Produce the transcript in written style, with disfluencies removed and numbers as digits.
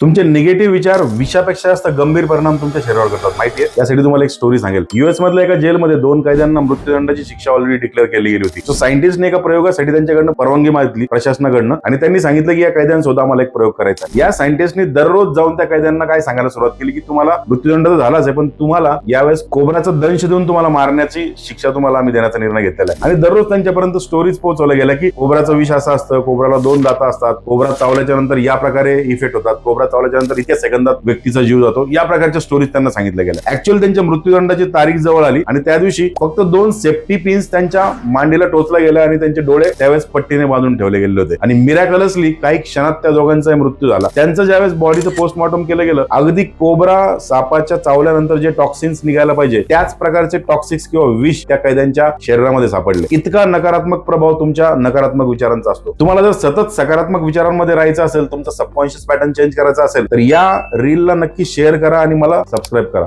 तुमचे निगेटिव्ह विचार विषापेक्षा जास्त गंभीर परिणाम तुमच्या शरीरावर करतात, माहितीये? त्यासाठी तुम्हाला एक स्टोरी सांगेल. युएस मधल्या एका जेलमध्ये 2 कैद्यांना मृत्यूदंडाची शिक्षा ऑलरेडी डिक्लेअर केली गेली होती. तो सायंटिस्टने एका प्रयोगासाठी त्यांच्याकडनं परवानगी मागितली प्रशासनाकडनं आणि त्यांनी सांगितलं की या कैद्यांसोबत आम्हाला एक प्रयोग करायचा. या सायंटिस्टने दररोज जाऊन त्या कैद्यांना काय सांगायला सुरुवात केली की तुम्हाला मृत्यूदंड तर झालाच आहे, पण तुम्हाला यावेळेस कोबराचा दंश देऊन तुम्हाला मारण्याची शिक्षा तुम्हाला आम्ही देण्याचा निर्णय घेतलेला आहे. आणि दररोज त्यांच्यापर्यंत स्टोरीज पोहोचवल्या गेल्या की कोबराचं विष असं असतं, कोबराला 2 दाता असतात, कोबरा चावल्याच्या नंतर या प्रकारे इफेक्ट होतात, कोबरा चावल्याच्या नंतर इतक्या सेकंदात व्यक्तीचा जीव जातो. या प्रकारच्या स्टोरीज त्यांना सांगितल्या गेल्या. ऍक्च्युअली त्यांच्या मृत्यूदंडाची तारीख जवळ आली आणि त्या दिवशी फक्त 2 सेफ्टी पिन्स त्यांच्या मांडीला टोचला गेला आणि त्यांचे डोळे त्यावेळेस पट्टीने बांधून ठेवले गेले होते. आणि मिरॅकलसली काही क्षणात त्या दोघांचा मृत्यू झाला. त्यांचं ज्यावेळेस बॉडीचं पोस्टमॉर्टम केलं गेलं, अगदी कोबरा सापाच्या चावल्यानंतर जे टॉक्सिन्स निघायला पाहिजे त्याच प्रकारचे टॉक्सिक्स किंवा विष त्या कैद्यांच्या शरीरामध्ये सापडले. इतका नकारात्मक प्रभाव तुमच्या नकारात्मक विचारांचा असतो. तुम्हाला जर सतत सकारात्मक विचारांमध्ये राहायचं असेल, तुमचा सबकॉन्शियस पॅटर्न चेंज करायचा असेल, तर या रीलला नक्की शेअर करा आणि मला सबस्क्राईब करा.